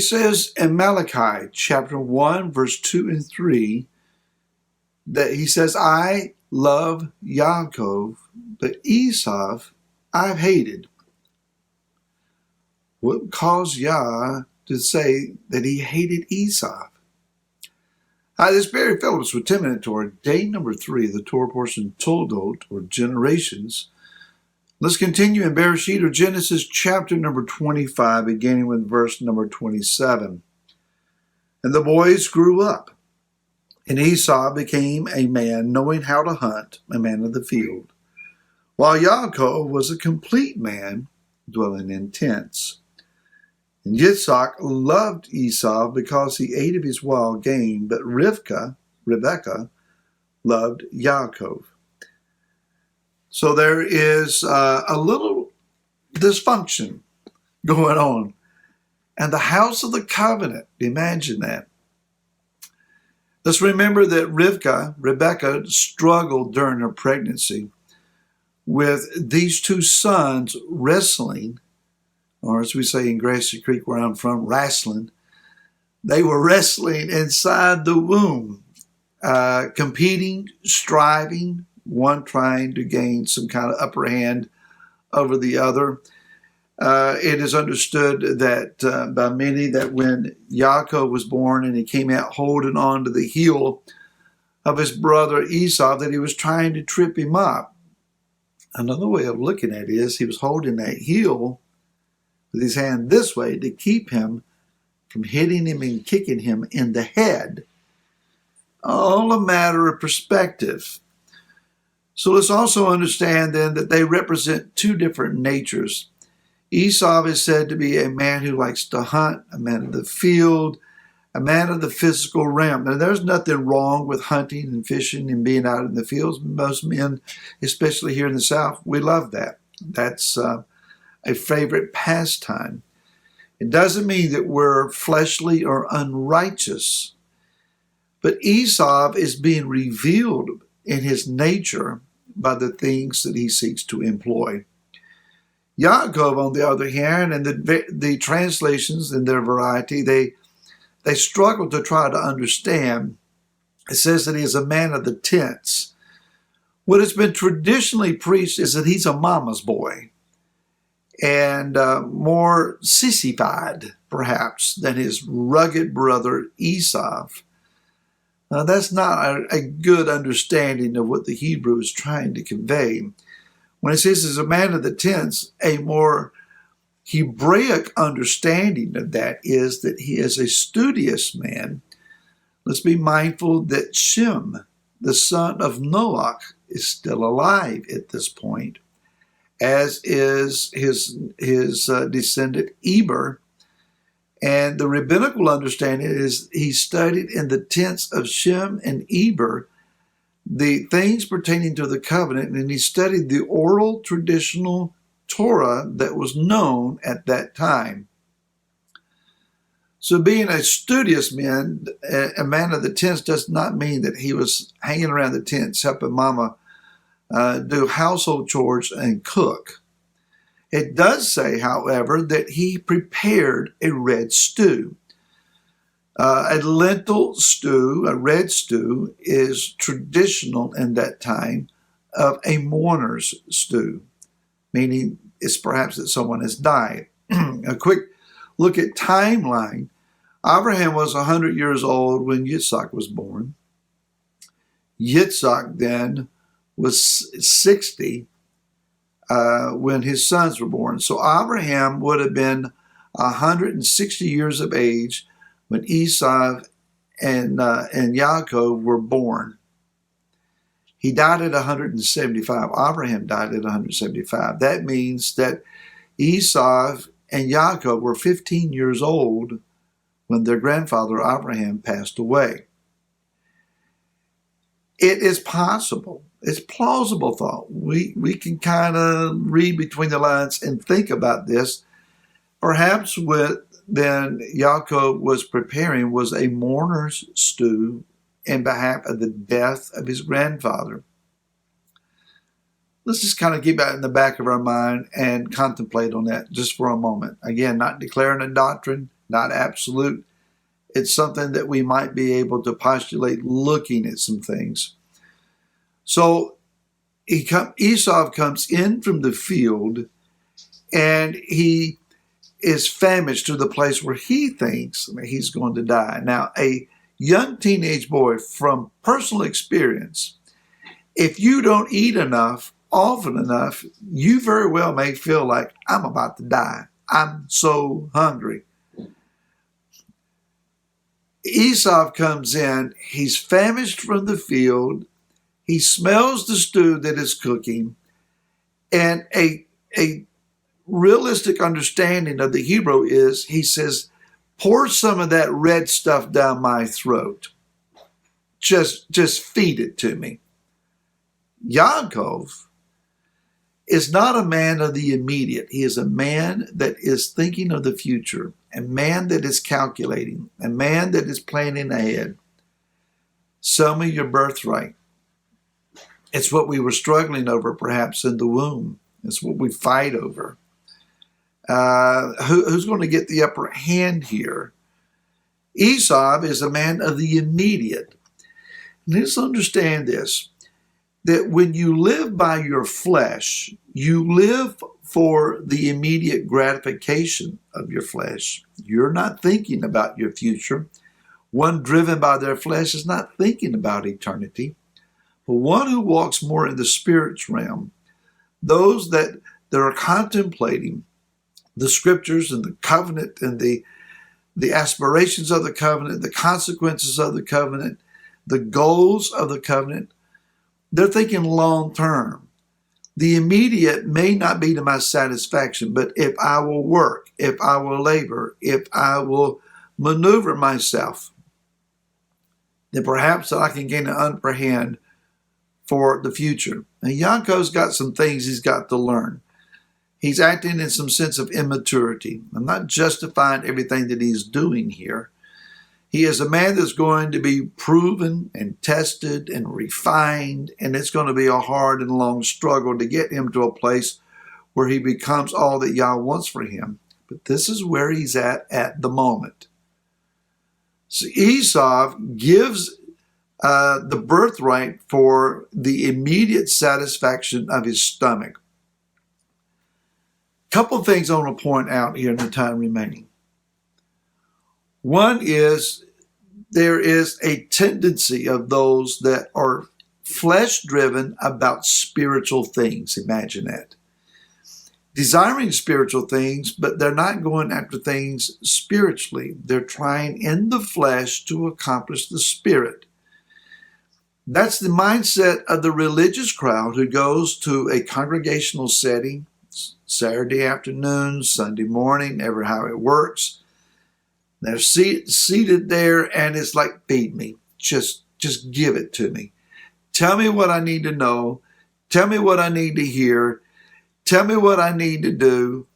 says in Malachi chapter 1, verse 2 and 3, that he says, I love Yaakov, but Esau I've hated. What caused Yah to say that he hated Esau? Hi, this is Barry Phillips with 10 Minute Torah, day number 3 of the Torah portion, Toldot, or Generations. Let's continue in Bereshit, or Genesis, chapter number 25, beginning with verse number 27. And the boys grew up, and Esau became a man knowing how to hunt, a man of the field, while Yaakov was a complete man, dwelling in tents. And Yitzhak loved Esau because he ate of his wild game, but Rebekah loved Yaakov. So there is a little dysfunction going on. And the house of the covenant, imagine that. Let's remember that Rebekah struggled during her pregnancy with these two sons wrestling, or as we say in Gracie Creek where I'm from, wrestling. They were wrestling inside the womb, competing, striving, one trying to gain some kind of upper hand over the other. It is understood that by many that when Yaakov was born and he came out holding on to the heel of his brother Esau, that he was trying to trip him up. Another way of looking at it is he was holding that heel with his hand this way to keep him from hitting him and kicking him in the head. All a matter of perspective. So let's also understand then that they represent two different natures. Esau is said to be a man who likes to hunt, a man of the field, a man of the physical realm. Now, there's nothing wrong with hunting and fishing and being out in the fields. Most men, especially here in the South, we love that. That's a favorite pastime. It doesn't mean that we're fleshly or unrighteous, but Esau is being revealed in his nature by the things that he seeks to employ. Yaakov, on the other hand, and the translations in their variety, they struggle to try to understand. It says that he is a man of the tents. What has been traditionally preached is that he's a mama's boy and more sissified, perhaps, than his rugged brother Esau. That's not a good understanding of what the Hebrew is trying to convey. When it says he's a man of the tents, a more Hebraic understanding of that is that he is a studious man. Let's be mindful that Shem, the son of Noach, is still alive at this point, as is his descendant Eber. And the rabbinical understanding is he studied in the tents of Shem and Eber the things pertaining to the covenant, and he studied the oral traditional Torah that was known at that time. So being a studious man, a man of the tents, does not mean that he was hanging around the tents helping mama do household chores and cook. It does say, however, that he prepared a red stew. A lentil stew, a red stew, is traditional in that time of a mourner's stew, meaning it's perhaps that someone has died. A quick look at timeline. Abraham was 100 years old when Yitzhak was born. Yitzhak then was 60 when his sons were born. So Abraham would have been 160 years of age when Esau and Yaakov were born. He died at 175. Abraham died at 175. That means that Esau and Yaakov were 15 years old when their grandfather Abraham passed away. It is possible. It's plausible thought. We can kind of read between the lines and think about this. Perhaps what then Yaakov was preparing was a mourner's stew in behalf of the death of his grandfather. Let's just kind of keep that in the back of our mind and contemplate on that just for a moment. Again, not declaring a doctrine, not absolute. It's something that we might be able to postulate looking at some things. So Esau comes in from the field, and he is famished to the place where he thinks that he's going to die. Now, a young teenage boy, from personal experience, if you don't eat enough, often enough, you very well may feel like, I'm about to die. I'm so hungry. Esau comes in, he's famished from the field, he smells the stew that is cooking, and a realistic understanding of the Hebrew is, he says, pour some of that red stuff down my throat. Just feed it to me. Yaakov is not a man of the immediate. He is a man that is thinking of the future, a man that is calculating, a man that is planning ahead. Sell me your birthright. It's what we were struggling over perhaps in the womb. It's what we fight over. Who's going to get the upper hand here? Esau is a man of the immediate. Let's understand this, that when you live by your flesh, you live for the immediate gratification of your flesh. You're not thinking about your future. One driven by their flesh is not thinking about eternity. But one who walks more in the spirit's realm, those that are contemplating the scriptures and the covenant and the aspirations of the covenant, the consequences of the covenant, the goals of the covenant, they're thinking long term. The immediate may not be to my satisfaction, but if I will work, if I will labor, if I will maneuver myself, then perhaps I can gain an upper hand for the future. Now, Yaakov's got some things he's got to learn. He's acting in some sense of immaturity. I'm not justifying everything that he's doing here. He is a man that's going to be proven and tested and refined, and it's going to be a hard and long struggle to get him to a place where he becomes all that Yah wants for him. But this is where he's at the moment. So Esau gives the birthright for the immediate satisfaction of his stomach. Couple of things I want to point out here in the time remaining. One is there is a tendency of those that are flesh-driven about spiritual things. Imagine that. Desiring spiritual things, but they're not going after things spiritually. They're trying in the flesh to accomplish the spirit. That's the mindset of the religious crowd who goes to a congregational setting, Saturday afternoon, Sunday morning, ever how it works. They're seated there, and it's like, feed me. Just give it to me. Tell me what I need to know. Tell me what I need to hear. Tell me what I need to do.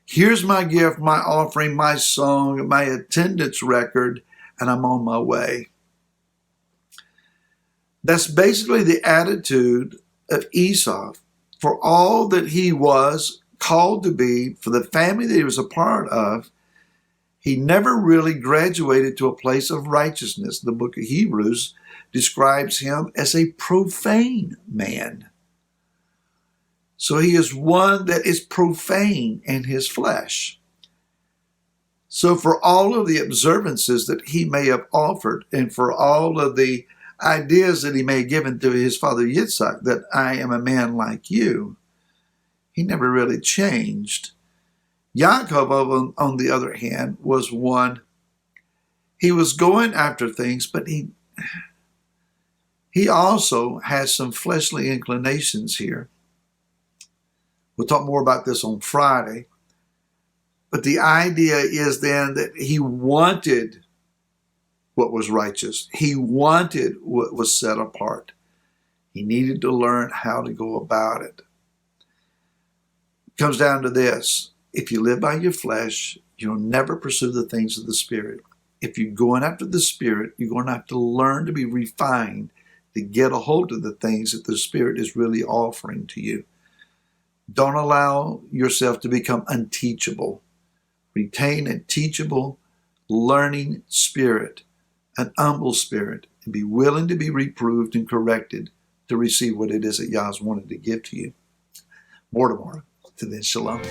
Here's my gift, my offering, my song, my attendance record, and I'm on my way. That's basically the attitude of Esau. For all that he was called to be, for the family that he was a part of, he never really graduated to a place of righteousness. The book of Hebrews describes him as a profane man. So he is one that is profane in his flesh. So for all of the observances that he may have offered, and for all of the ideas that he may have given to his father Yitzhak, that I am a man like you, he never really changed. Yaakov, on the other hand, was one, he was going after things, but he also has some fleshly inclinations here. We'll talk more about this on Friday. But the idea is then that he wanted what was righteous. He wanted what was set apart. He needed to learn how to go about it. It comes down to this. If you live by your flesh, you'll never pursue the things of the Spirit. If you're going after the Spirit, you're going to have to learn to be refined to get a hold of the things that the Spirit is really offering to you. Don't allow yourself to become unteachable. Retain a teachable learning spirit, an humble spirit, and be willing to be reproved and corrected to receive what it is that Yah's wanted to give to you. More tomorrow. To then, shalom.